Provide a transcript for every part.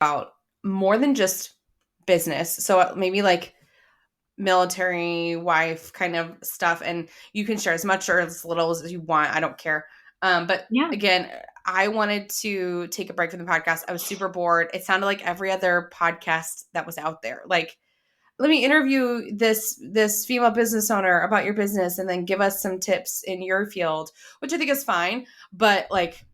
about more than just business. So maybe like military wife kind of stuff, and you can share as much or as little as you want. I don't care. But Yeah. again, I wanted to take a break from the podcast. I was super bored. It sounded like every other podcast that was out there. Like, let me interview this female business owner about your business and then give us some tips in your field, which I think is fine. But like,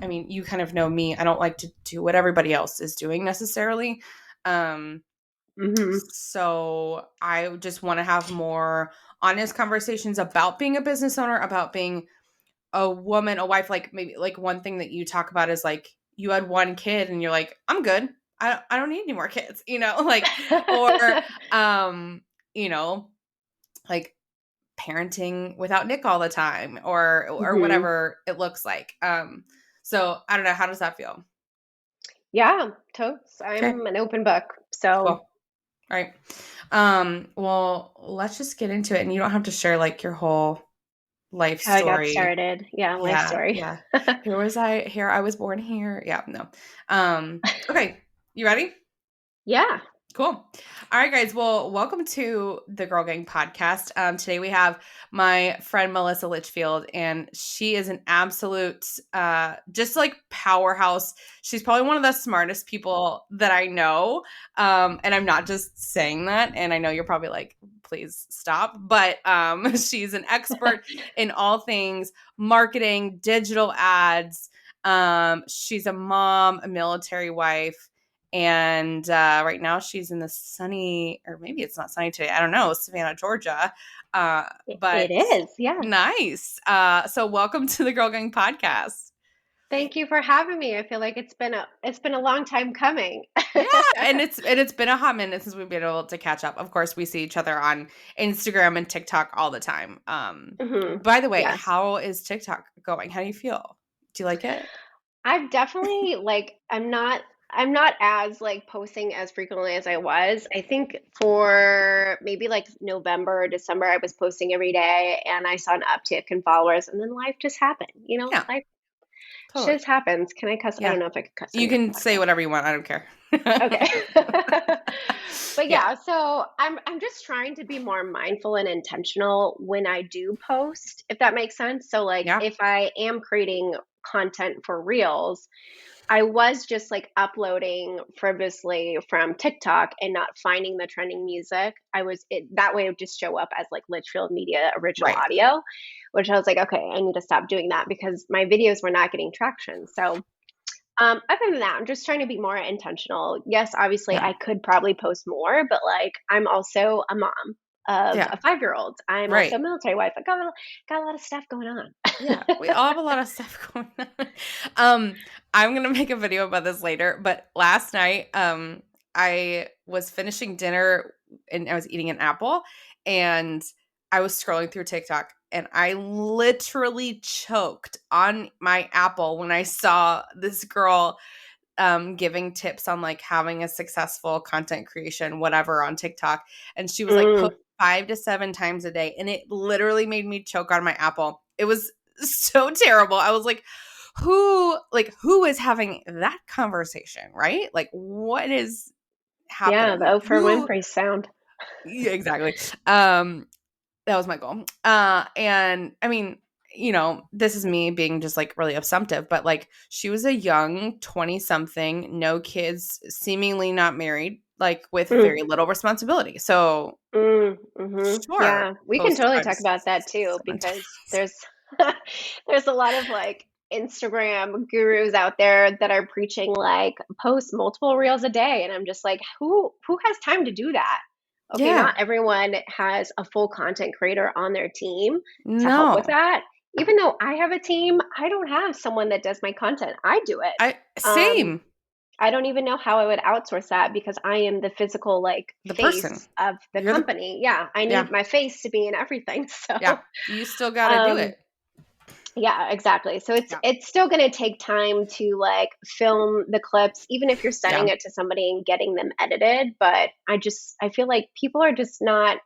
I mean, you kind of know me. I don't like to do what everybody else is doing necessarily. Mm-hmm. So I just want to have more honest conversations about being a business owner, about being a woman, a wife. Like maybe like one thing that you talk about is like you had one kid and you're like, I'm good. I don't need any more kids, like, or, um, you know, like parenting without Nick all the time or Mm-hmm. whatever it looks like. So I don't know. How does that feel? Yeah, totes. Okay, I'm an open book. So cool. All right. Well, let's just get into it. And you don't have to share like your whole life how I got story. started. Yeah, life Yeah, story. yeah. Here I was born here. Yeah, no. Okay. You ready? Yeah. Cool. All right, guys. Well, welcome to the Girl Gang podcast. Today we have my friend Melissa Litchfield, and she is an absolute, just like powerhouse. She's probably one of the smartest people that I know. And I'm not just saying that. And I know you're probably like, please stop. But she's an expert in all things marketing, digital ads. She's a mom, a military wife. And right now she's in the sunny, or maybe it's not sunny today. I don't know, Savannah, Georgia. But It is. Yeah. nice. So welcome to the Girl Gang podcast. Thank you for having me. I feel like it's been a long time coming. Yeah, and it's been a hot minute since we've been able to catch up. Of course, we see each other on Instagram and TikTok all the time. Hmm. By the way, Yes. how is TikTok going? How do you feel? Do you like it? I've definitely I'm not as like posting as frequently as I was. I think for maybe like November or December I was posting every day and I saw an uptick in followers and then life just happened. Yeah, Life totally. just happens. Can I cuss? I Yeah, don't know if I could cuss on you your can say podcast. whatever you want. I don't care. Okay. But Yeah. yeah, so I'm just trying to be more mindful and intentional when I do post, if that makes sense. So like Yeah. if I am creating content for Reels, I was just like uploading frivolously from TikTok and not finding the trending music. That way it would just show up as like Litchfield Media original Right. audio, which I was like, okay, I need to stop doing that because my videos were not getting traction. So other than that, I'm just trying to be more intentional. Yes, obviously, Yeah. I could probably post more, but like, I'm also a mom of Yeah. a 5-year-old. I'm also a Right. military wife. I got a lot of stuff going on. Yeah. We all have a lot of stuff going on. Um, I'm gonna make a video about this later, but last night, I was finishing dinner and I was eating an apple and I was scrolling through TikTok and I literally choked on my apple when I saw this girl giving tips on like having a successful content creation, whatever, on TikTok. And she was like, Mm, post 5 to 7 times a day. And it literally made me choke on my apple. It was so terrible. I was like, who is having that conversation, right? Like, what is yeah, the happening? Oprah Winfrey sound. Yeah, exactly. That was my goal. And I mean, this is me being just like really assumptive, but like she was a young 20 something, no kids, seemingly not married, like with Mm, very little responsibility. So sure, yeah, we can post totally five, talk about that too seven because times. there's a lot of like Instagram gurus out there that are preaching like post multiple reels a day, and I'm just like, who has time to do that? Okay, Yeah. not everyone has a full content creator on their team to help with No. that. Even though I have a team, I don't have someone that does my content. I do it. I Um, same. I don't even know how I would outsource that because I am the physical like The person. face of the You're the company. Yeah, I yeah. need my face to be in everything. Yeah. So, You still got to do um, it. yeah, exactly. So it's Yeah. it's still going to take time to like film the clips, even if you're sending Yeah. it to somebody and getting them edited. But I feel like people are just not.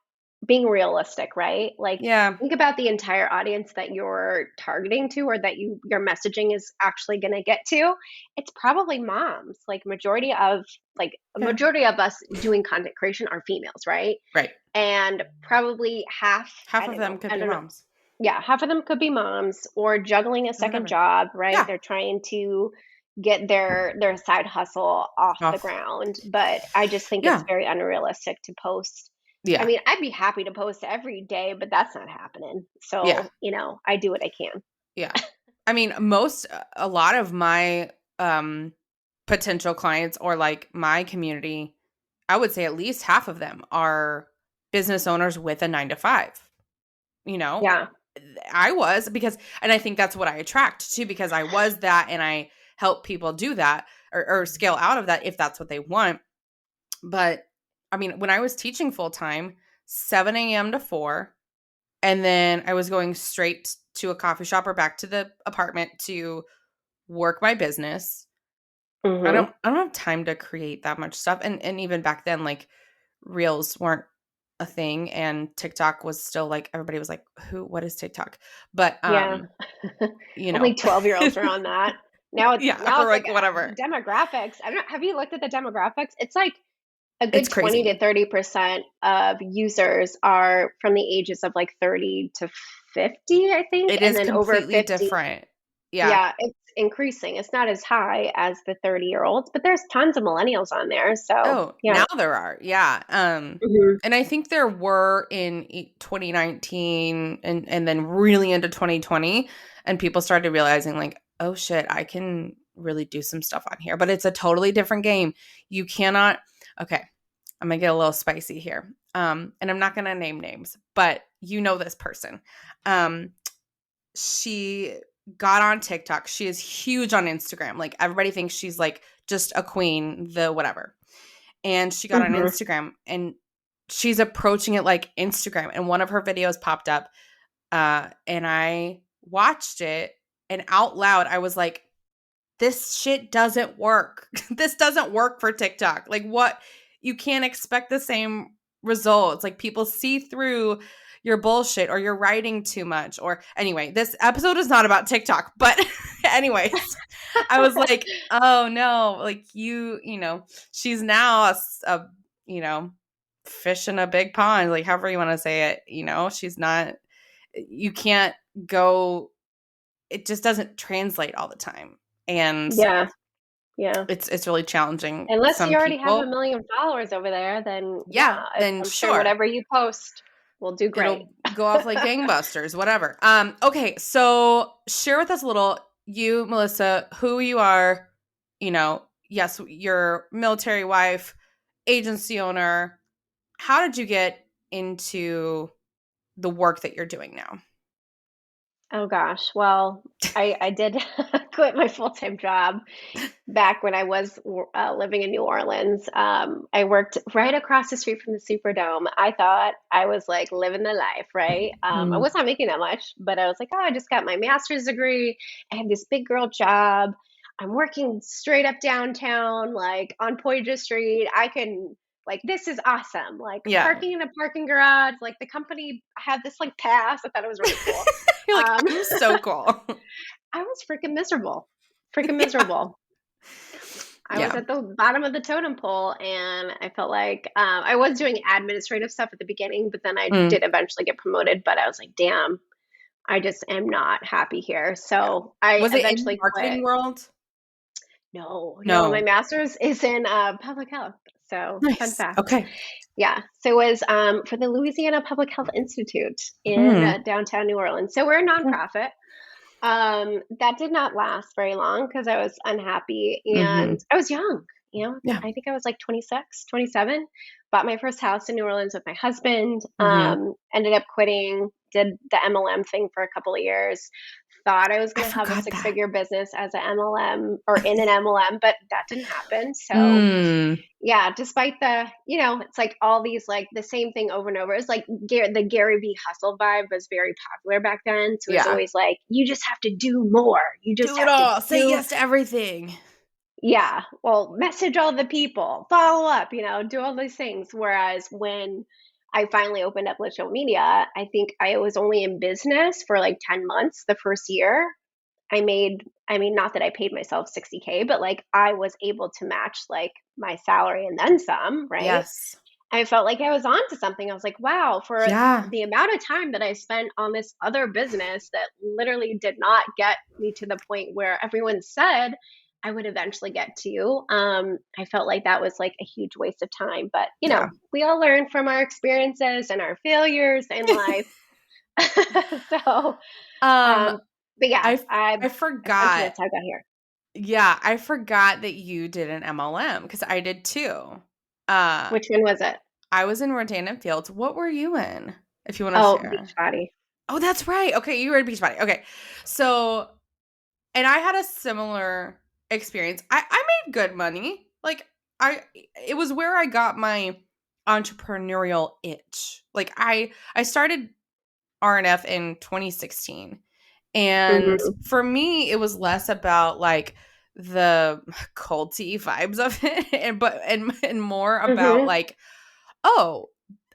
being realistic, right? Like, Yeah. think about the entire audience that you're targeting to, or that your messaging is actually going to get to. It's probably moms. Like a Yeah. majority of us doing content creation are females, right? Right. And probably half, Half of them could I be don't know. moms Yeah, half of them could be moms or juggling a or second whatever. job, right? Yeah. They're trying to get their side hustle off the Off. ground, but I just think it's Yeah. very unrealistic to post. I Yeah. mean, I'd be happy to post every day, but that's not happening. Yeah. So, I do what I can. Yeah. I mean, a lot of my um potential clients or like my community, I would say at least half of them are business owners with a 9 to 5. You know, Yeah. I was because, and I think that's what I attract to because I was that and I help people do that or scale out of that if that's what they want. But I mean, when I was teaching full time, 7 a.m. to 4, and then I was going straight to a coffee shop or back to the apartment to work my business. Mhm. I don't have time to create that much stuff. And even back then, like reels weren't a thing and TikTok was still like everybody was like, what is TikTok? But Yeah. you Only know. 12-year-olds are on that. Now it's Yeah, now or it's like like whatever. demographics. I don't know, have you looked at the demographics? It's like a It's good 20 to crazy. 30% of users are from the ages of like 30 to 50, I think, It and is then over completely 50. different. Yeah. Yeah, it's increasing. It's not as high as the 30-year-olds, but there's tons of millennials on there. So, Oh, yeah. now there are. Yeah. Mhm. And I think there were in 2019 and then really into 2020 and people started realizing like, oh shit, I can really do some stuff on here. But it's a totally different game. You cannot. Okay, I'm going to get a little spicy here. And I'm not going to name names, but you know this person. She got on TikTok. She is huge on Instagram. Like everybody thinks she's like just a queen, the whatever. And she got on Mhm. Instagram and she's approaching it like Instagram. And one of her videos popped up. And I watched it and out loud, I was like, this shit doesn't work. This doesn't work for TikTok. Like what you can't expect the same results. Like people see through your bullshit or you're writing too much or anyway, this episode is not about TikTok, but anyways, I was like, "Oh no, like you know, she's now a you know, fish in a big pond, like however you want to say it, you know, she's not you can't go it just doesn't translate all the time." And Yeah. Yeah. it's really challenging Unless some you already have a people. million followers over there, then Yeah, yeah, then I'm sure sure. whatever you post will do great. It'll go off like gangbusters, whatever. Okay, so share with us a little, you, Melissa, who you are, you know, yes, you're military wife, agency owner. How did you get into the work that you're doing now? Oh gosh. Well, I did quit my full-time job back when I was living in New Orleans. I worked right across the street from the Superdome. I thought I was like living the life, right? I Mm, was not making that much, but I was like, oh, I just got my master's degree. I have this big girl job. I'm working straight up downtown, like on Poydras Street. I can, like, this is awesome. Like yeah. parking in a parking garage. Like the company had this like pass. I thought it was really cool. You're like, Um, I'm so cool. I was freaking miserable. Freaking Yeah. miserable. I was Yeah. at the bottom of the totem pole and I felt like I was doing administrative stuff at the beginning, but then I Mm, did eventually get promoted. But I was like, damn, I just am not happy here. yeah. So I Was it in the eventually marketing quit. world? No, no, my No. master's is in public health. So, fun Nice. fact. Okay. Yeah. So it was for the Louisiana Public Health Institute in Hmm. downtown New Orleans. So we're a nonprofit. That did not last very long because I was unhappy Mm-hmm. and I was young. Yeah. I think I was like 26, 27. Bought my first house in New Orleans with my husband. Mm-hmm. Ended up quitting, did the MLM thing for a couple of years. Thought I was I going to have a forgot six that. figure business as an MLM or in an MLM, but that didn't happen. So, Mm. yeah, despite it's like all these like the same thing over and over. It's like the Gary V hustle vibe was very popular back then. So it's Yeah. always like, you just have to do more. You just Do it have to all. Say do, yes to everything. yeah, well, message all the people, follow up, do all these things. Whereas when I finally opened up Litchfield Media, I think I was only in business for like 10 months the first year. I mean, not that I paid myself 60K, but like I was able to match like my salary and then some, right? Yes. I felt like I was on to something. I was like, wow, for Yeah. the amount of time that I spent on this other business that literally did not get me to the point where everyone said I would eventually get to, I felt like that was like a huge waste of time. But, Yeah. we all learn from our experiences and our failures in life. So, Um, um, but yeah, I I I essentially forgot. that's how I got here. Yeah, I forgot that you did an MLM because I did too. Uh, Which one was it? I was in Rodan Fields. What were you in? If you want to Oh, share. Beachbody. Oh, that's right. Okay, you were in Beachbody. Okay, so and I had a similar experience. I made good money. Like I, it was where I got my entrepreneurial itch. Like I started RNF in 2016. And Mhm. for me, it was less about like the culty vibes of it and more about Mhm. like, oh,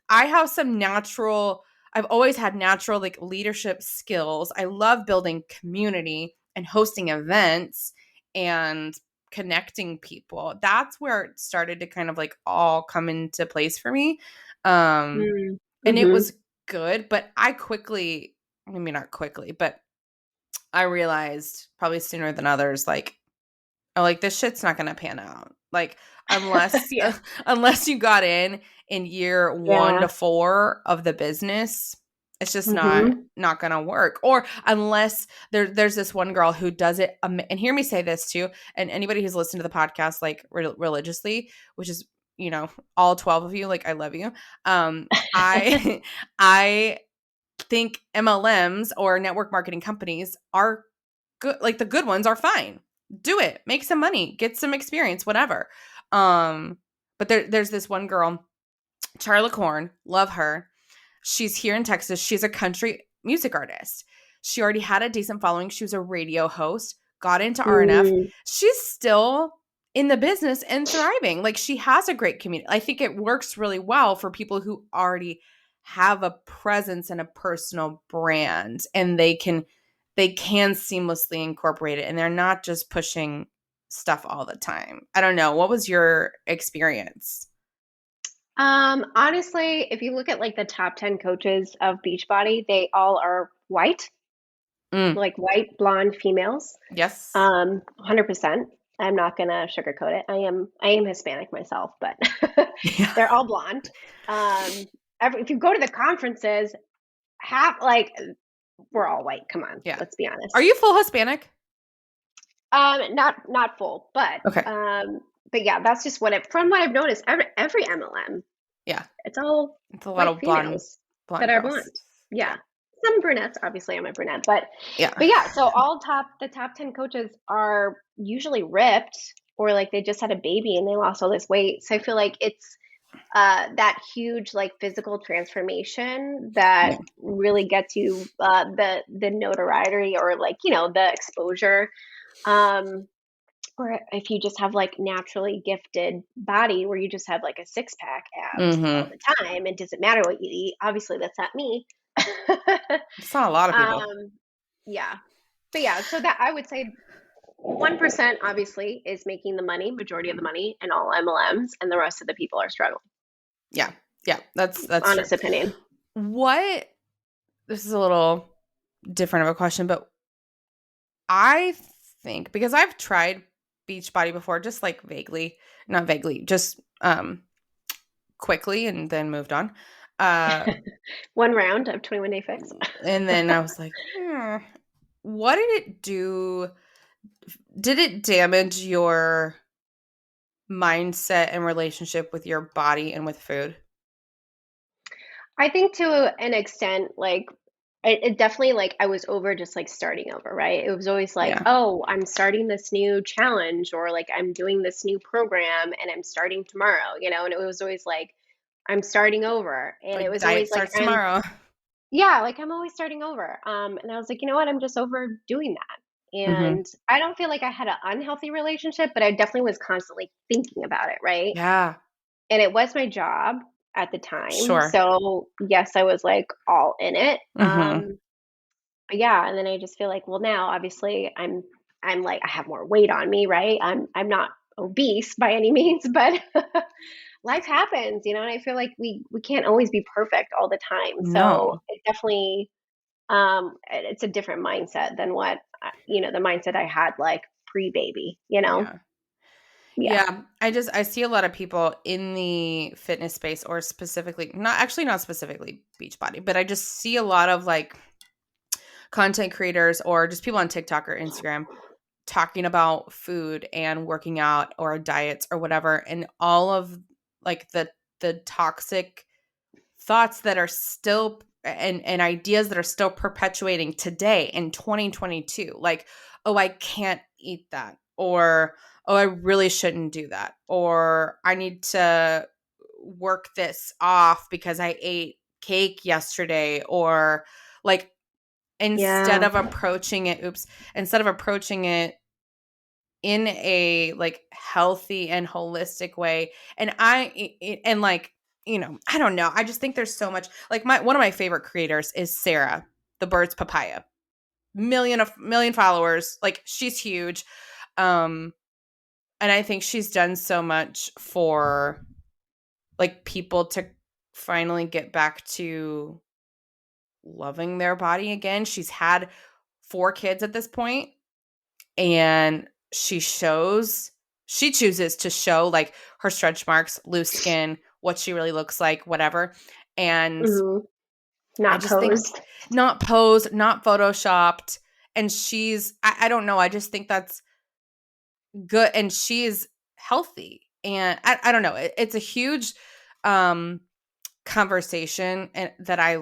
I have some natural I've always had natural like leadership skills. I love building community and hosting events and connecting people. That's where it started to kind of like all come into place for me. Um Mm. and it Mhm. was good, but I quickly, maybe not quickly, but I realized probably sooner than others, like, oh, like this shit's not gonna pan out. Like unless Yeah. unless you got in year one Yeah. to four of the business, it's just Mhm. not gonna work. Or unless there's this one girl who does it, and hear me say this too. And anybody who's listened to the podcast like religiously, which is all 12 of you, like I love you. I I think MLMs or network marketing companies are good, like the good ones are fine. Do it. Make some money, get some experience, whatever. Um but there's this one girl, Charlotte Corn, love her. She's here in Texas. She's a country music artist. She already had a decent following. She was a radio host, got into RNF. Mm. She's still in the business and thriving. Like she has a great community. I think it works really well for people who already have a presence and a personal brand and they can seamlessly incorporate it and they're not just pushing stuff all the time. I don't know. What was your experience? Honestly, if you look at like the top 10 coaches of Beachbody, they all are white, Mm, like white blonde females. yes. 100%. I'm not gonna sugarcoat it. I am Hispanic myself, but Yeah. they're all blonde. Um, if you go to the conferences, half like we're all white. Come on, Yeah. let's be Are honest. you full Hispanic? Not full, Okay. but yeah, that's just from what I've noticed. Every MLM, Yeah. it's all It's a lot white of blonde females that blonde are girls. blonde. Yeah. Yeah, some brunettes. Obviously, I'm a brunette, but Yeah. but yeah. So the top 10 coaches are usually ripped or like they just had a baby and they lost all this weight. So I feel like it's that huge like physical transformation that Yeah. really gets you the notoriety or like the exposure. Um, or if you just have like naturally gifted body where you just have like a six pack abs all Mhm. the time, it doesn't matter what you eat. Obviously, that's not me. It's not a lot of people. um, yeah, but yeah, so that I would say 1% obviously is making the money, majority of the money in all MLMs, and the rest of the people are struggling. Yeah. Yeah. That's true. Honest opinion. What This is a little different of a question, but I think because I've tried Beachbody before, just like vaguely, not vaguely, just quickly and then moved on. Uh One round of 21-day fix. and then I was like, what did it do? Did it damage your mindset and relationship with your body and with food? I think to an extent, like it definitely like I was over just like starting over, right? It was always like, Yeah. oh, I'm starting this new challenge or like I'm doing this new program and I'm starting tomorrow, and it was always like I'm starting over. And it Like was diet always like starts tomorrow. yeah, like I'm always starting over. And I was like, you know what? I'm just over doing that. Mhm. And I don't feel like I had an unhealthy relationship, but I definitely was constantly thinking about it, right? Yeah. And it was my job. at the time. Sure. So yes, I was like all in it. Mm-hmm. But yeah, and then I just feel like, well, now obviously I'm like I have more weight on me, right? I'm not obese by any means, but life happens, you know, and I feel like we can't always be perfect all the time. So No. it definitely it's a different mindset than what you know, the mindset I had like pre-baby, you know. Yeah. Yeah. Yeah. I see a lot of people in the fitness space, or specifically, not specifically Beachbody, but I just see a lot of like content creators or just people on TikTok or Instagram talking about food and working out or diets or whatever, and all of like the toxic thoughts that are still and ideas that are still perpetuating today in 2022, like, oh, I can't eat that, or oh, I really shouldn't do that, or I need to work this off because I ate cake yesterday, or like, instead Yeah. of approaching it instead of approaching it in a like healthy and holistic way. And and like, I don't know, I just think there's so much, like, my one of my favorite creators is Sarah the Bird's Papaya, million followers, like, she's huge. um and I think she's done so much for like people to finally get back to loving their body again. She's had 4 kids at this point, and she chooses to show like her stretch marks, loose skin, what she really looks like, whatever. And Hmm. I Not just think, posed. not posed, not photoshopped. And I don't know, I just think that's good. And she's healthy. And I don't know. It's a huge um conversation, and that I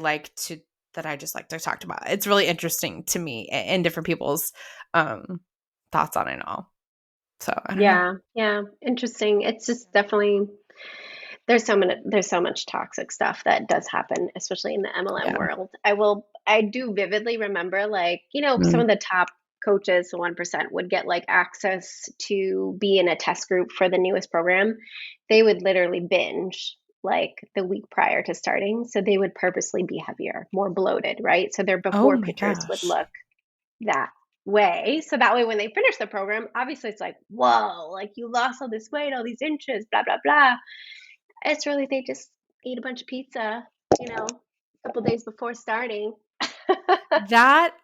just like to talk about. It's really interesting to me, and different people's thoughts on it all. So I don't know. Yeah. Yeah. Interesting. It's just definitely there's so much toxic stuff that does happen, especially in the MLM Yeah. world. I do vividly remember, like, you know, some Mm. of the top coaches, the 1%, would get like access to be in a test group for the newest program. They would literally binge like the week prior to starting. So they would purposely be heavier, more bloated, right? So their Oh before my pictures would gosh. look that way. So that way, when they finish the program, obviously it's like, whoa, like you lost all this weight, all these inches, blah, blah, blah. It's really they just ate a bunch of pizza, you know, a couple days before starting. That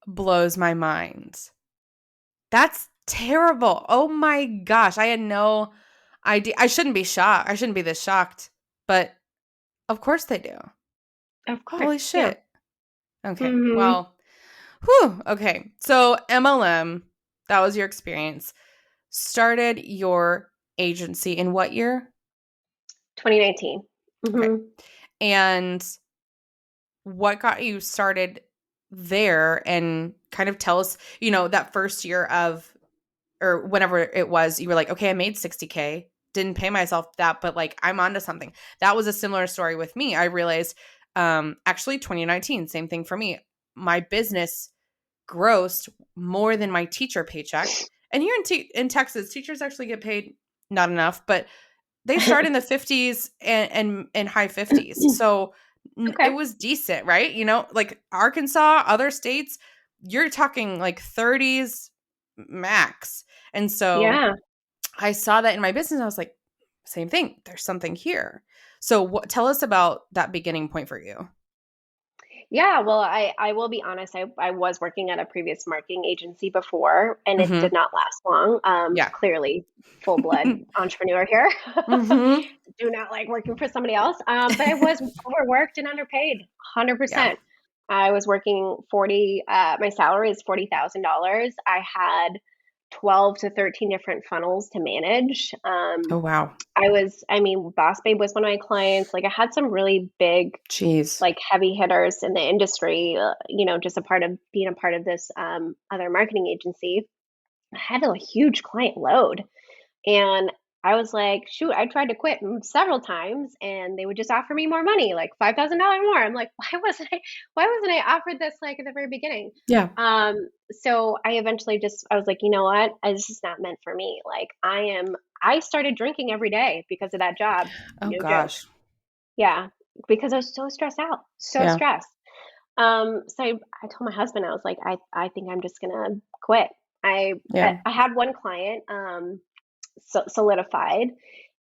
blows my mind. That's terrible. Oh my gosh. I had no idea. I shouldn't be shocked. I shouldn't be this shocked. But of course they do. Of Holy course, yeah. shit. Okay. Hmm. Well, whew. Okay. So MLM, that was your experience. Started your agency in what year? 2019. Okay. Hmm. And what got you started there, and kind of tell us, that first year of, or whenever it was, you were like, okay, I made 60K, didn't pay myself that, but like, I'm onto something. That was a similar story with me. I realized, actually 2019, same thing for me. My business grossed more than my teacher paycheck. And here in Texas, teachers actually get paid not enough, but they start in the 50s and high 50s. So it Okay. was decent, right? Like Arkansas, other states, you're talking like 30s max. And so Yeah. I saw that in my business. I was like, same thing. There's something here. So tell us about that beginning point for you. Yeah, well, I will be honest. I was working at a previous marketing agency before, and it did Hmm. not last long. Yeah. Clearly, full blood entrepreneur here. Hmm. Do not like working for somebody else. But I was overworked and underpaid, Yeah. 100%. I was working 40. My salary is $40,000. I had 12 to 13 different funnels to manage. Oh, wow. I mean, Boss Babe was one of my clients. Like, I had some really big, Jeez. like, heavy hitters in the industry, you know, just a part of being a part of this other marketing agency. I had a huge client load. And I was like, shoot, I tried to quit several times and they would just offer me more money, like $5,000 more. I'm like, why wasn't I offered this like at the very beginning? Yeah. Um, so I eventually I was like, you know what? This is not meant for me. I started drinking every day because of that job. Oh, No joke. gosh. Yeah, because I was so stressed out, so Yeah. stressed. So I told my husband, I was like, I think I'm just gonna quit. Yeah. I had one client solidified,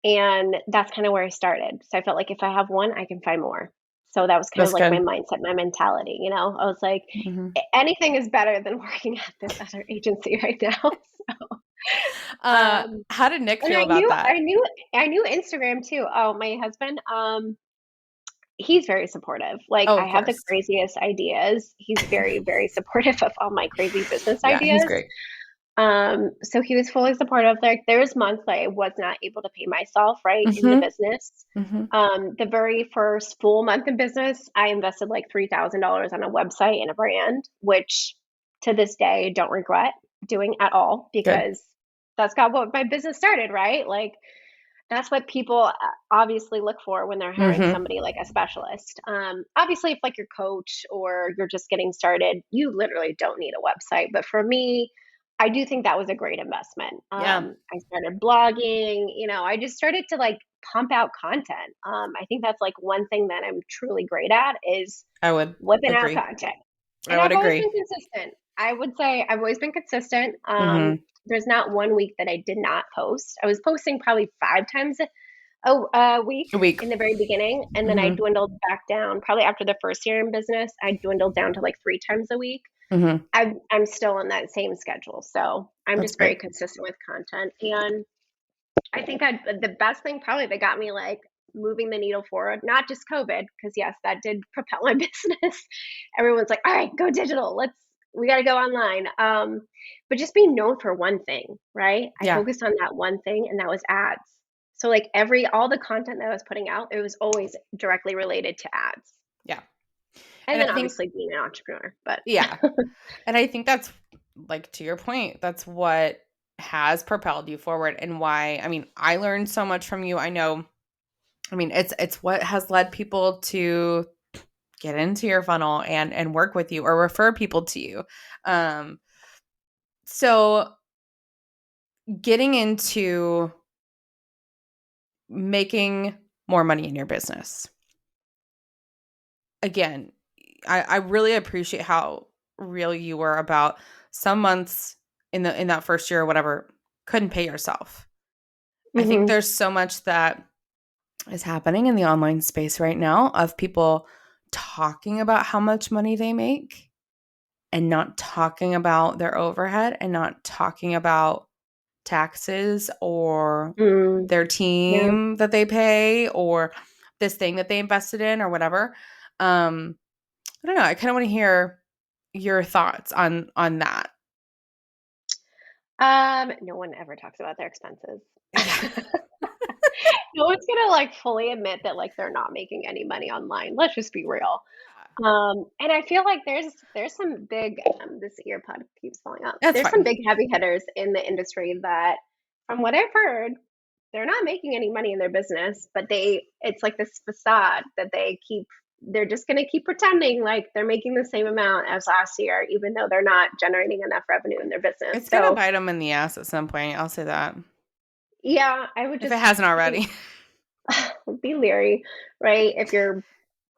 and that's kind of where I started. So I felt like if I have one, I can find more. So that was kind of That's like my good. mindset, my mentality. I was like, Mhm. Anything is better than working at this other agency right now." Um, How did Nick and feel I about knew, that? I knew Instagram too. Oh, my husband, he's very supportive. Like, Oh, I of have the course. craziest ideas. He's very, very supportive of all my crazy business Yeah, he's ideas. great. So he was fully supportive. Like, there was months that I was not able to pay myself, right, in the Mhm. business. Mhm. The very first full month in business, I invested like $3,000 on a website and a brand, which to this day I don't regret doing at all, Good. because that's got what my business started, right? Like, that's what people obviously look for when they're hiring Mhm. somebody like a specialist. Obviously, if like your coach or you're just getting started, you literally don't need a website. But for me, I do think that was a great investment. Yeah, I started blogging. I just started to like pump out content. I think that's like one thing that I'm truly great at is I would whipping out agree. content. I And would I've always agree. been consistent. I would say I've always been consistent. Mhm. There's not one week that I did not post. I was posting probably 5 times a week A week. in the very beginning, and then I Mhm. dwindled back down. Probably after the first year in business, I dwindled down to like 3 times a week. Mhm. I'm still on that same schedule, so I'm That's just very great. consistent with content. And I think the best thing probably that got me like moving the needle forward, not just COVID, because yes, that did propel my business. Everyone's like, all right, go digital. We got to go online. But just being known for one thing, right? I Yeah. focused on that one thing, and that was ads. So like all the content that I was putting out, it was always directly related to ads. Yeah. And And then I think obviously being an entrepreneur, but yeah. And I think that's like to your point, that's what has propelled you forward and why I mean, I learned so much from you. I know I mean, it's what has led people to get into your funnel and work with you or refer people to you. Um so getting into making more money in your business. Again, I really appreciate how real you were about some months in that first year or whatever couldn't pay yourself. I think hmm there's so much that is happening in the online space right now of people talking about how much money they make and not talking about their overhead and not talking about taxes or mm, their yeah. team that they pay or this thing that they invested in or whatever. Um, I don't know. I kind of want to hear your thoughts on that. No one ever talks about their expenses. Yeah. No one's gonna like fully admit that like they're not making any money online. Let's just be real. And I feel like there's some big this ear pod keeps falling out. That's There's some fine. big heavy hitters in the industry that, from what I've heard, they're not making any money in their business, but it's like this facade that they're just gonna keep pretending like they're making the same amount as last year, even though they're not generating enough revenue in their business. It's gonna So bite them in the ass at some point. I'll say that yeah, I would if it just hasn't be, already. be leery, right? If you're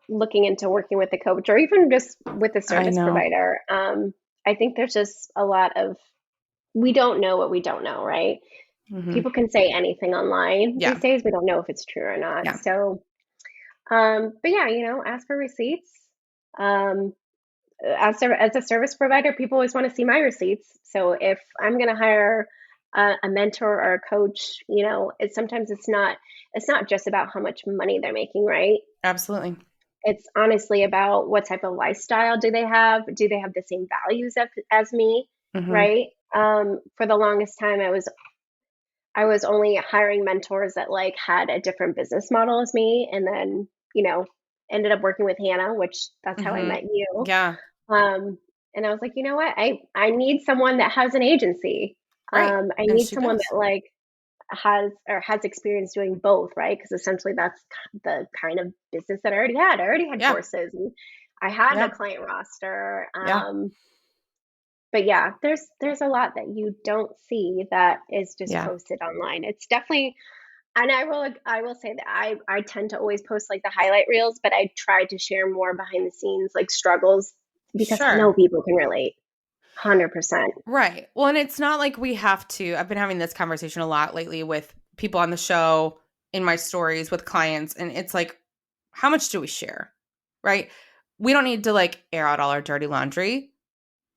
looking into working with a coach or even just with a I service know. provider. I think there's just a lot of we don't know what we don't know, right? Hmm. People can say anything online Yeah. these days. We don't know if it's true or not. Yeah. So, but yeah, ask for receipts. Um, as a service provider, people always want to see my receipts. So if I'm going to hire a mentor or a coach, it's not just about how much money they're making, right? Absolutely. It's honestly about what type of lifestyle do they have? Do they have the same values as me? Hmm. Right. For the longest time, I was only hiring mentors that like had a different business model as me, and then ended up working with Hannah, which that's how I Hmm. met you. Yeah. Um, and I was like, you know what? I need someone that has an agency. Right. I And need she someone does. that like has experience doing both, right? Because essentially that's the kind of business that I already had. I already had Yeah. courses, and I had a Yeah. client roster. Yeah. But yeah, there's a lot that you don't see that is just Yeah. posted online. It's definitely And I will say that I tend to always post like the highlight reels, but I try to share more behind the scenes like struggles because I know Sure. people can relate. 100%. Right. Well, and it's not like we have to. I've been having this conversation a lot lately with people on the show, in my stories with clients, and it's like, how much do we share? Right? We don't need to like air out all our dirty laundry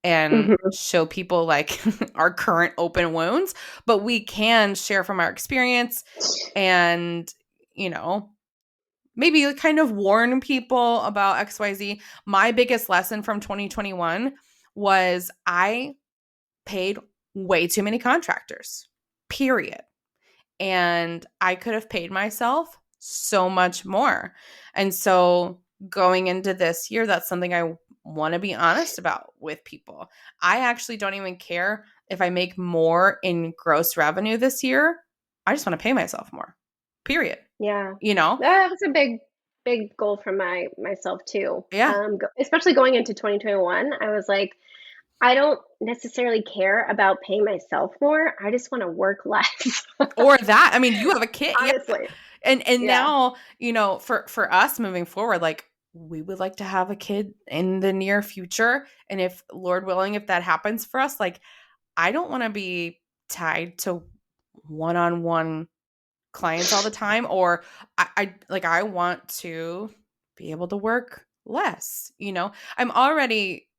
and Hmm. show people like our current open wounds, but we can share from our experience and, you know, maybe kind of warn people about XYZ. My biggest lesson from 2021 was I paid way too many contractors, period. And I could have paid myself so much more. And so going into this year, that's something I want to be honest about with people. I actually don't even care if I make more in gross revenue this year. I just want to pay myself more, period. Yeah. You know? That was a big goal for myself too. Yeah. Especially going into 2021, I was like, I don't necessarily care about paying myself more. I just want to work less. Or that. I mean, you have a kid. Yeah. Honestly. And Yeah. now, for us moving forward, like we would like to have a kid in the near future. And if Lord willing, if that happens for us, like I don't want to be tied to one-on-one clients all the time. Or I want to be able to work less. I'm already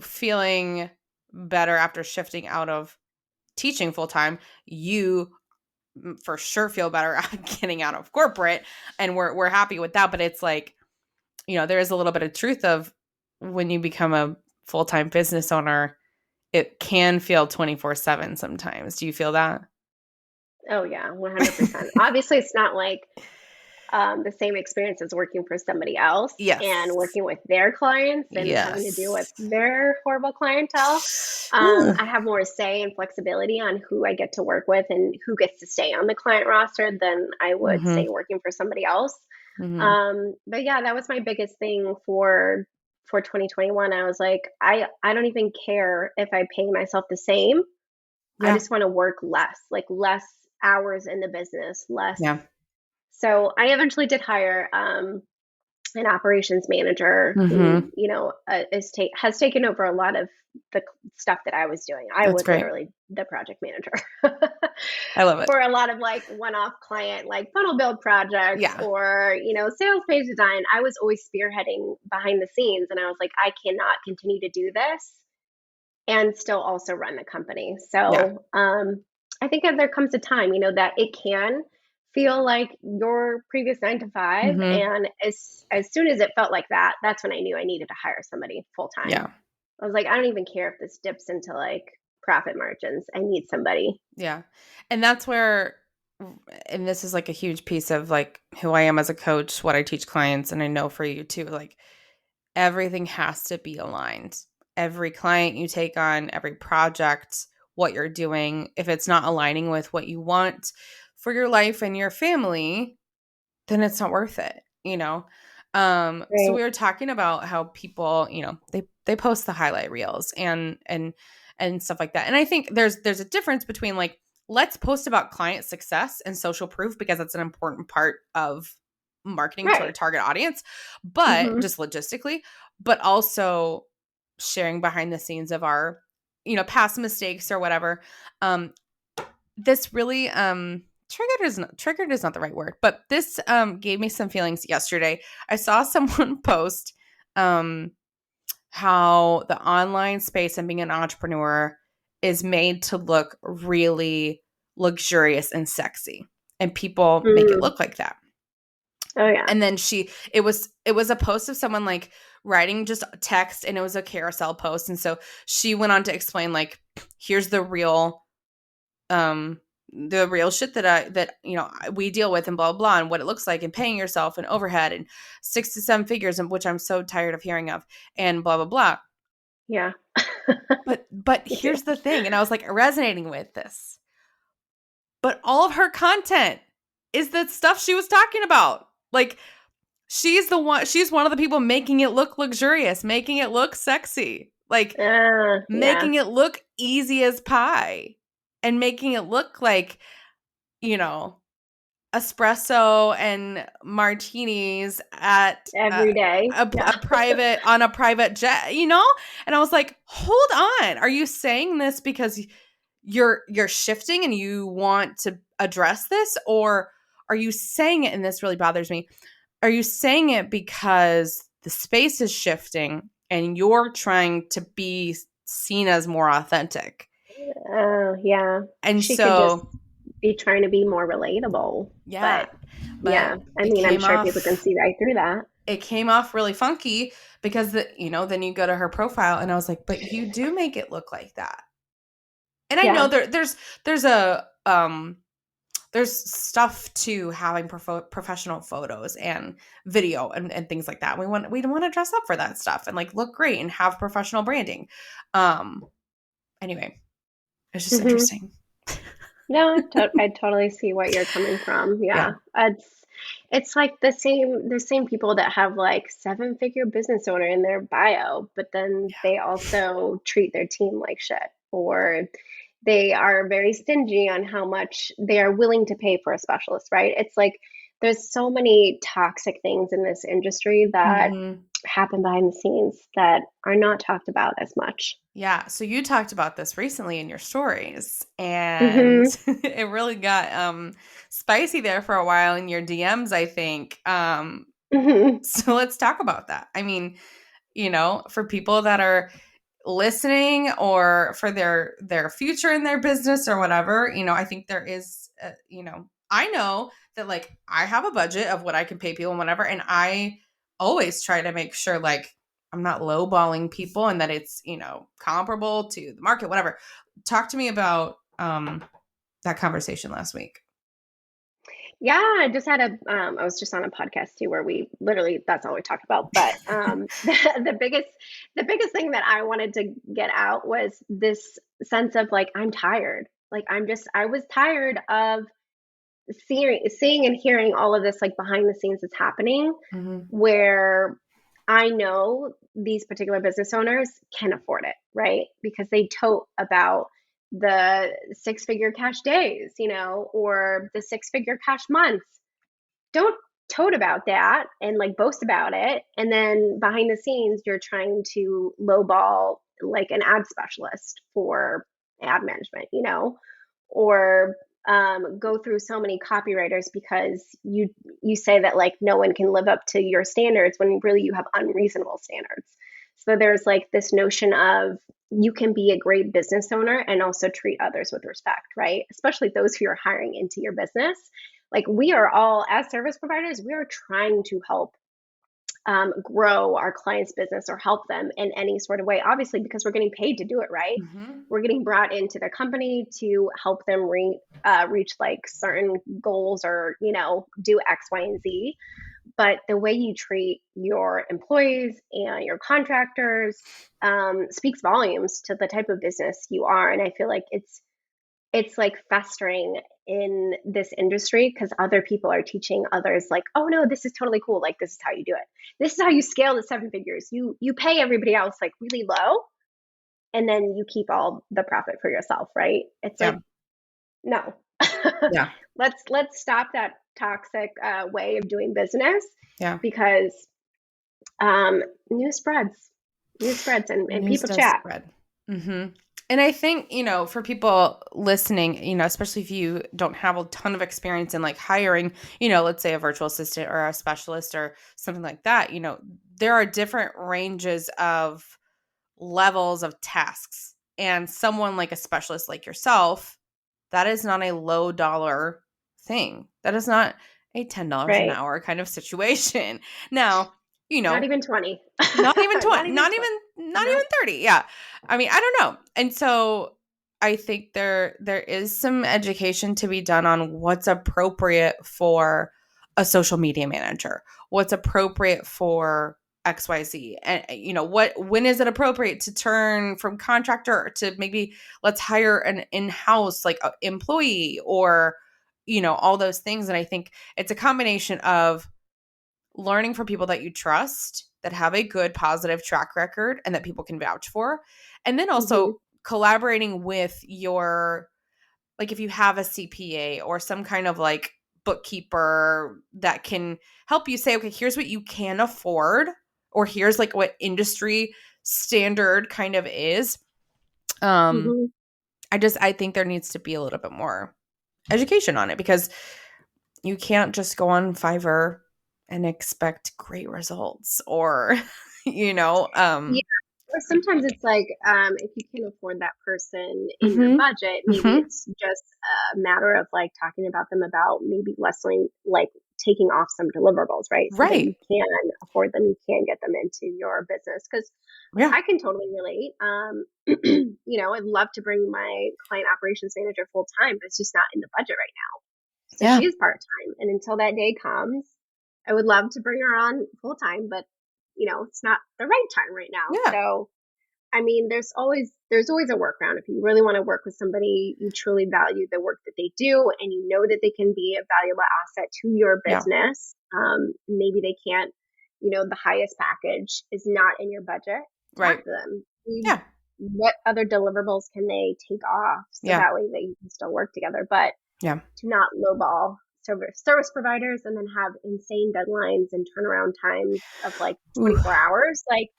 feeling better after shifting out of teaching full time. You for sure feel better getting out of corporate, and we're happy with that. But it's like, there is a little bit of truth of when you become a full-time business owner, it can feel 24/7 sometimes. Do you feel that? Oh yeah, 100%. Obviously, it's not like the same experience as working for somebody else and Yes. working with their clients and having to deal with Yes. their horrible clientele. Ooh. I have more say and flexibility on who I get to work with and who gets to stay on the client roster than I would Mhm. say working for somebody else. Mhm. But yeah, that was my biggest thing for 2021. I was like, I don't even care if I pay myself the same. I Yeah. just want to work less, like less hours in the business, less. Yeah. So I eventually did hire an operations manager who, Mhm. has taken over a lot of the stuff that I was doing. I That's was great. literally the project manager I love it. for a lot of like one-off client, like funnel build projects Yeah. or, sales page design. I was always spearheading behind the scenes. And I was like, I cannot continue to do this and still also run the company. Yeah. So I think that there comes a time, that it can feel like your previous 9 to 5. Mhm. And as soon as it felt like that, that's when I knew I needed to hire somebody full time. Yeah. I was like, I don't even care if this dips into like profit margins. I need somebody. Yeah. And that's where, and this is like a huge piece of like who I am as a coach, what I teach clients, and I know for you too, like everything has to be aligned. Every client you take on, every project, what you're doing, if it's not aligning with what you want for your life and your family, then it's not worth it. So Right. we were talking about how people, they post the highlight reels and stuff like that. And I think there's a difference between like, let's post about client success and social proof because that's an important part of marketing to our Right. target audience, but Hmm. just logistically, but also sharing behind the scenes of our, past mistakes or whatever. This really triggered is not the right word, but this gave me some feelings yesterday. I saw someone post um how the online space and being an entrepreneur is made to look really luxurious and sexy, and people make it Mm. look like that. Oh yeah. And then it was a post of someone like writing just text, and it was a carousel post, and so she went on to explain like, here's um the real shit that we deal with, and blah blah blah, and what it looks like, and paying yourself and overhead and 6 to 7 figures, and which I'm so tired of hearing of, and blah blah blah. Yeah. But Me too. here's the thing, and I was like resonating with this, but all of her content is the stuff she was talking about. Like, she's one of the people making it look luxurious, making it look sexy, like Yeah. making it look easy as pie, and making it look like, you know espresso and martinis at every day. Yeah. a private on a private jet, you know? And I was like, "Hold on. Are you saying this because you're shifting and you want to address this, or are you saying it, and this really bothers me, are you saying it because the space is shifting and you're trying to be seen as more authentic?" Oh, yeah. And She could just so, be trying to be more relatable. yeah, But but yeah, I mean, I'm sure people can see right through that. it came off really funky because then you go to her profile and I was like, "But you do make it look like that." And I know Yeah. there's a there's stuff to having professional photos and video and things like that. We want to dress up for that stuff and like look great and have professional branding. Um anyway, it's just Hmm. interesting. No, I totally see what you're coming from. Yeah. Yeah. It's like the same people that have like seven-figure business owner in their bio, but then they also treat their team like shit, or they are very stingy on how much they are willing to pay for a specialist, right? It's like there's so many toxic things in this industry that Mhm. happen behind the scenes that are not talked about as much. Yeah, so you talked about this recently in your stories, and Hmm. it really got spicy there for a while in your DMs, I think. Hmm. So let's talk about that. I mean, for people that are listening or for their future in their business or whatever, I think there is I know that like I have a budget of what I can pay people and whatever, and I always try to make sure like I'm not lowballing people and that it's comparable to the market, whatever. Talk to me about that conversation last week. Yeah, I was just on a podcast too where we literally that's all we talked about. But the biggest thing that I wanted to get out was this sense of like I'm tired. Like I was tired of seeing and hearing all of this like behind the scenes that's happening, Hmm. where I know these particular business owners can afford it, right? Because they tote about the six-figure cash days, or the six-figure cash months. Don't tote about that and like boast about it. And then behind the scenes, you're trying to lowball like an ad specialist for ad management, or go through so many copywriters because you say that like no one can live up to your standards when really you have unreasonable standards. So there's like this notion of you can be a great business owner and also treat others with respect, right? Especially those who you're hiring into your business. Like we are all, as service providers, we are trying to help grow our client's business or help them in any sort of way, obviously, because we're getting paid to do it, right? Hmm. We're getting brought into their company to help them reach like certain goals or, do X, Y, and Z. But the way you treat your employees and your contractors speaks volumes to the type of business you are. And I feel like it's like festering in this industry because other people are teaching others like, oh no, this is totally cool, like this is how you do it, this is how you scale to seven figures, you pay everybody else like really low and then you keep all the profit for yourself, right? It's Yeah. like, no. Yeah. Let's stop that toxic way of doing business, Yeah. because um, news spreads and News people does chat. spread. Hmm. And I think, for people listening, especially if you don't have a ton of experience in like hiring, let's say a virtual assistant or a specialist or something like that, there are different ranges of levels of tasks. And someone like a specialist like yourself, that is not a low dollar thing. That is not a $10 an Right. hour kind of situation. Now, you Not know, even 20. not even 20, Not even not 20. even Nope. 30. Yeah. I mean, I don't know. And so I think there is some education to be done on what's appropriate for a social media manager, what's appropriate for XYZ. And when is it appropriate to turn from contractor to maybe let's hire an in-house like employee, or all those things. And I think it's a combination of learning from people that you trust, that have a good positive track record and that people can vouch for. And then Hmm. also collaborating with your, like if you have a CPA or some kind of like bookkeeper that can help you say, okay, here's what you can afford, or here's like what industry standard kind of is. Mhm. I think there needs to be a little bit more education on it, because you can't just go on Fiverr and expect great results, or Yeah. Or sometimes it's like, if you can afford that person in your mhm, budget, maybe mhm, it's just a matter of like talking about them about maybe lessening, like taking off some deliverables, right? So that you right, can afford them, you can get them into your business. Because yeah, I can totally relate. I'd love to bring my client operations manager full time, but it's just not in the budget right now. So yeah, she is part time. And until that day comes, I would love to bring her on full time, but it's not the right time right now. yeah, So I mean, there's always a workaround. If you really want to work with somebody, you truly value the work that they do, and you know that they can be a valuable asset to your yeah, business. Maybe they can't, the highest package is not in your budget. Talk right, to them. yeah, What other deliverables can they take off so yeah, that way that you can still work together? But yeah. to not lowball service providers and then have insane deadlines and turnaround times of like Ooh, 24 hours. Like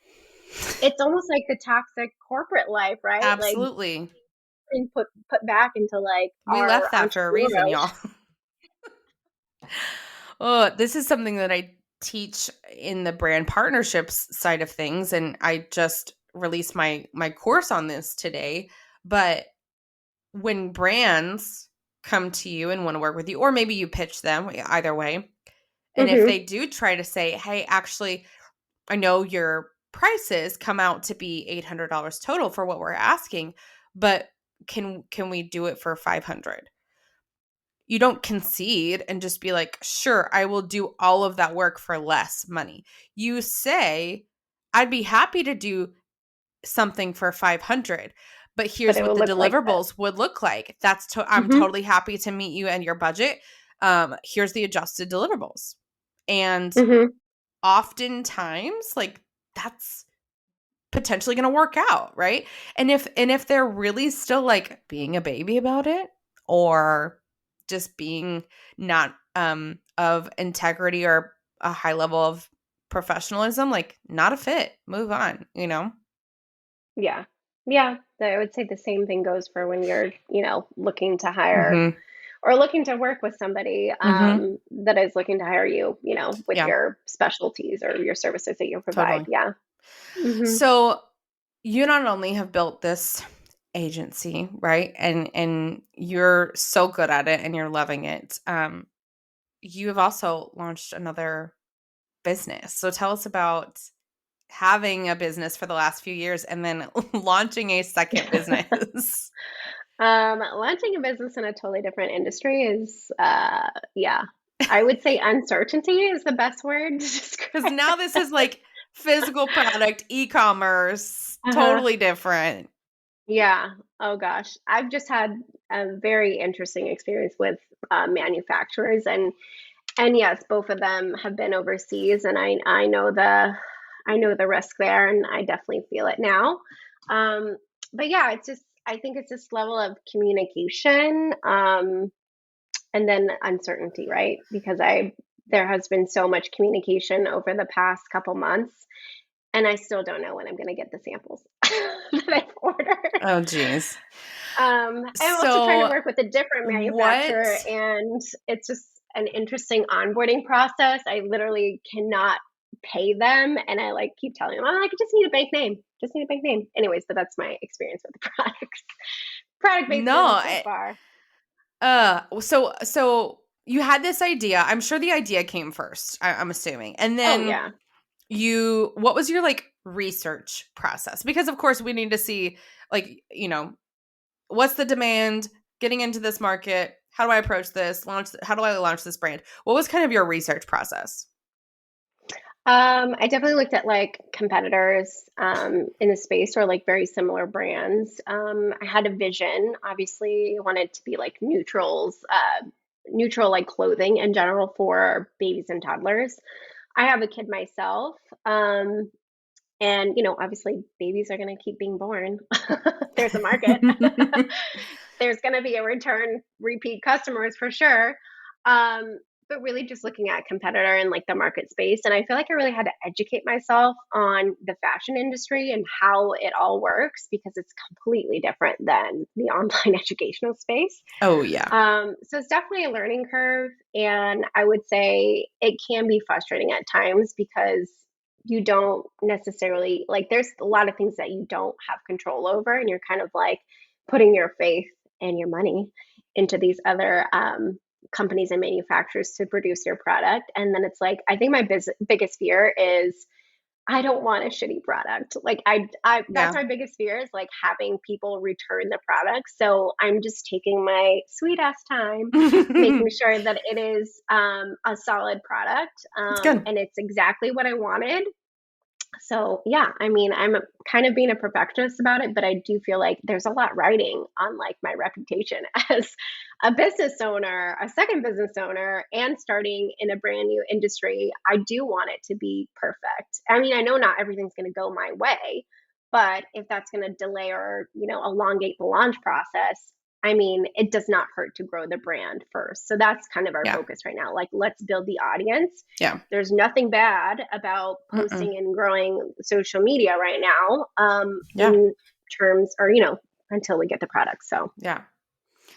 it's almost like the toxic corporate life, right? Like absolutely. being put back into like We our left that for a reason, entrepreneurial. y'all. Oh, this is something that I teach in the brand partnerships side of things, and I just released my course on this today. But when brands come to you and want to work with you, or maybe you pitch them, either way, and if Hmm. they do try to say, "Hey, actually, I know your prices come out to be $800 total for what we're asking, but can we do it for 500?" You don't concede and just be like, "Sure, I will do all of that work for less money." You say, "I'd be happy to do something for 500, but But here's it what will the look like this. deliverables would look like. I'm Hmm. totally happy to meet you and your budget. Here's the adjusted deliverables." And Hmm. oftentimes, like, that's potentially going to work out, right? And if they're really still like being a baby about it, or just being not of integrity or a high level of professionalism, like, not a fit, move on. Yeah. Yeah. I would say the same thing goes for when you're, looking to hire Mhm. or looking to work with somebody Mhm. that is looking to hire you, with Yeah, your specialties or your services that you provide. totally. Yeah. Hmm. So you not only have built this agency, right? And you're so good at it and you're loving it. You have also launched another business. So tell us about having a business for the last few years and then launching a second business. Launching a business in a totally different industry is, yeah, I would say uncertainty is the best word to Because describe now this is it. like physical product, e-commerce, Uh-huh. totally different. Yeah. Oh gosh, I've just had a very interesting experience with manufacturers, and yes, both of them have been overseas, and I know the risk there, and I definitely feel it now. Um, but yeah, I think it's this level of communication. And then uncertainty, right? Because there has been so much communication over the past couple months, and I still don't know when I'm going to get the samples that I've ordered. Oh, geez. I'm also trying to So work with a different manufacturer, what? and it's just an interesting onboarding process. I literally cannot pay them, and I like keep telling them, I'm like, I just need a bank name, just need a bank name. Anyways, but that's my experience with the products, product-based No. business so far. So you had this idea. I'm sure the idea came first, I'm assuming. And Oh then yeah. what was your like research process? Because of course we need to see, like, what's the demand, getting into this market, how do I approach this, how do I launch this brand? What was kind of your research process? I definitely looked at like competitors in the space or like very similar brands. I had a vision. Obviously, I wanted to be like neutral like clothing in general for babies and toddlers. I have a kid myself, and obviously, babies are going to keep being born. There's a market. There's going to be a repeat customers for sure. But really just looking at competitor and like the market space. And I feel like I really had to educate myself on the fashion industry and how it all works because it's completely different than the online educational space. Oh yeah. So it's definitely a learning curve. And I would say it can be frustrating at times because you don't necessarily like there's a lot of things that you don't have control over, and you're kind of like putting your faith and your money into these other companies and manufacturers to produce your product. And then it's like, I think my biggest fear is I don't want a shitty product. Like that's Yeah. my biggest fear is like having people return the product. So I'm just taking my sweet ass time, making sure that it is a solid product, It's good. and it's exactly what I wanted. So yeah, I mean, I'm kind of being a perfectionist about it, but I do feel like there's a lot riding on like my reputation as a business owner, a second business owner, and starting in a brand new industry. I do want it to be perfect. I mean, I know not everything's going to go my way, but if that's going to delay or, elongate the launch process, I mean, it does not hurt to grow the brand first. So that's kind of our Yeah. focus right now. Like, let's build the audience. Yeah. There's nothing bad about Mm-mm. posting and growing social media right now, Yeah. in terms or, until we get the product. So, Yeah.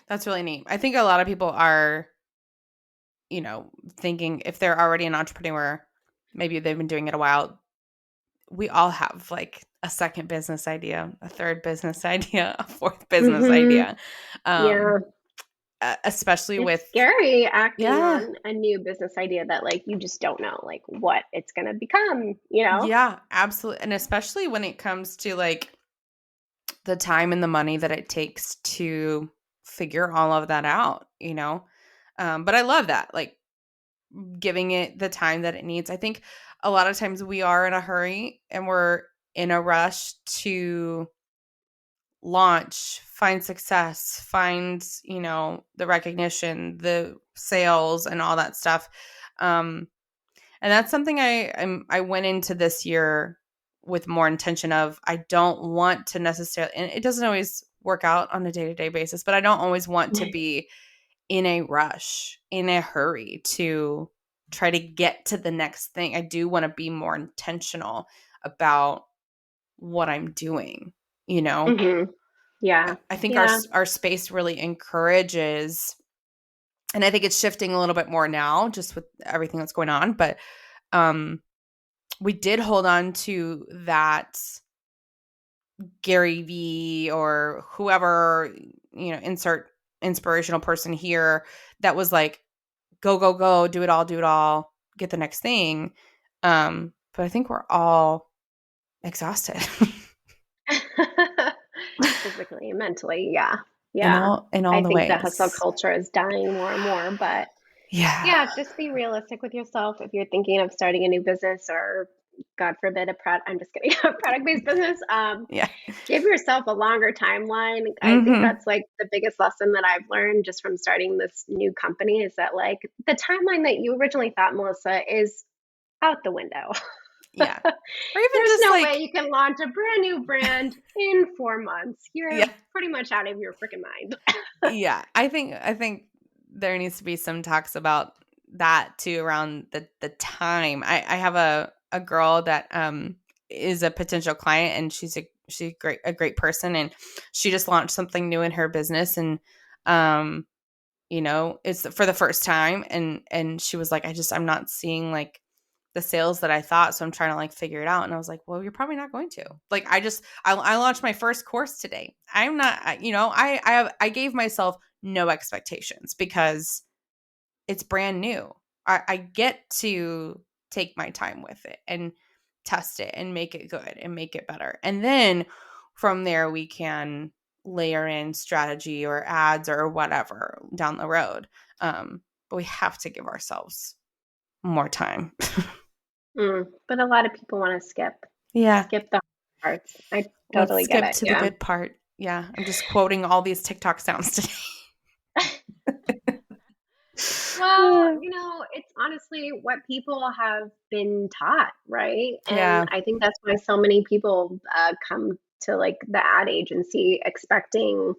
That's really neat. I think a lot of people are, thinking if they're already an entrepreneur, maybe they've been doing it a while. We all have like a second business idea, a third business idea, a fourth business hmm idea. Um, yeah, Especially it's with, scary acting yeah, on a new business idea that like you just don't know like what it's going to become. yeah, absolutely. And especially when it comes to like the time and the money that it takes to figure all of that out. But I love that, like giving it the time that it needs. I think a lot of times we are in a hurry and we're in a rush to launch, find success, find, the recognition, the sales and all that stuff. Um, and that's something I went into this year with more intention of. I don't want to necessarily, and it doesn't always work out on a day-to-day basis, but I don't always want to be in a rush, in a hurry to try to get to the next thing. I do want to be more intentional about what I'm doing, you know? hmm Yeah. I think our Yeah. our space really encourages, and I think it's shifting a little bit more now just with everything that's going on, but um we did hold on to that Gary V or whoever, insert inspirational person here that was like, go, go, go, do it all, get the next thing. But I think we're all exhausted Physically, mentally, yeah. in Yeah. all I the think the hustle ways. culture is dying more and more, but Yeah. yeah, just be realistic with yourself if you're thinking of starting a new business or God forbid I'm just kidding, a product-based business. Yeah. Give yourself a longer timeline. I think Mhm. that's like the biggest lesson that I've learned just from starting this new company is that like the timeline that you originally thought, Melissa, is out the window. Yeah. Or even There's just no way like, you can launch a brand new brand in 4 months. You're yeah. pretty much out of your freaking mind. Yeah. I think there needs to be some talks about that too around the time. I have a girl that is a potential client, and she's a great person, and she just launched something new in her business, and um it's for the first time, and she was like, I'm not seeing like the sales that I thought, so I'm trying to like figure it out. And I was like, well, you're probably not going to. Like, I launched my first course today. I'm not, I gave myself no expectations because it's brand new. I get to take my time with it and test it and make it good and make it better. And then from there, we can layer in strategy or ads or whatever down the road. But we have to give ourselves more time. But a lot of people want to Yeah. skip the hard parts. I Let's totally get skip it. to the Yeah. good part. Yeah. I'm just quoting all these TikTok sounds today. Well, it's honestly what people have been taught, right? And Yeah. I think that's why so many people come to like the ad agency expecting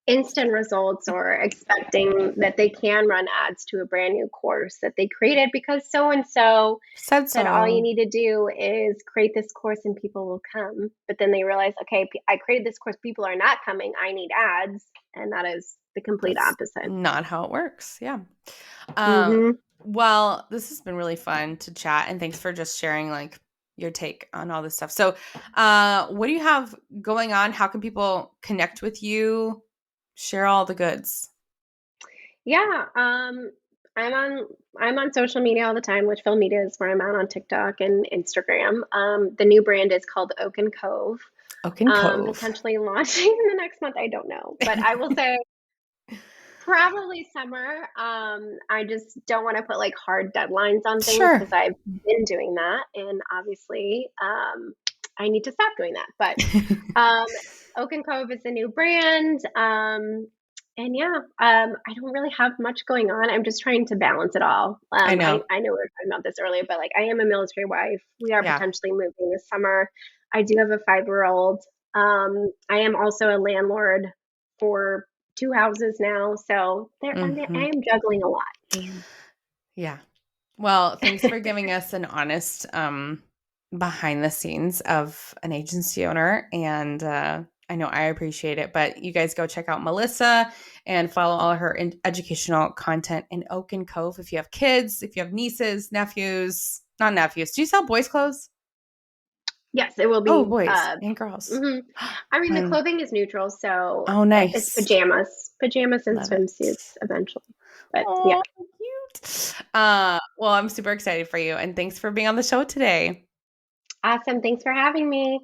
instant results or expecting that they can run ads to a brand new course that they created because so and so Said said all you so. need to do is create this course and people will come. But then they realize, okay, I created this course, people are not coming. I need ads, and that is the complete That's opposite. not how it works. Yeah. Um, Mm-hmm. well, this has been really fun to chat, and thanks for just sharing like your take on all this stuff. So, what do you have going on? How can people connect with you? Share all the goods. Yeah, I'm on I'm on social media all the time, which Phil Media is where I'm on TikTok and Instagram. The new brand is called Oak and Cove. Oaken Cove. Potentially launching in the next month. I don't know, but I will say probably summer. I just don't want to put like hard deadlines on things Sure. because I've been doing that, and obviously, I need to stop doing that. But um, Oak and Cove is a new brand. And yeah, I don't really have much going on. I'm just trying to balance it all. I know. I know we were talking about this earlier, but like I am a military wife. We are Yeah. potentially moving this summer. I do have a 5-year old. I am also a landlord for 2 houses now, so I Hmm. am juggling a lot. Yeah. Well, thanks for giving us an honest behind the scenes of an agency owner. And I know I appreciate it. But you guys go check out Melissa and follow all her educational content in Oak and Cove. If you have kids, if you have nieces, nephews, not nephews. Do you sell boys' clothes? Yes, it will Oh, be. boys and girls. Mhm. I mean, the And clothing is neutral, so oh, it's nice. pajamas and Love it. swimsuits eventually. But yeah, Oh, cute. Well, I'm super excited for you. And thanks for being on the show today. awesome. Thanks for having me.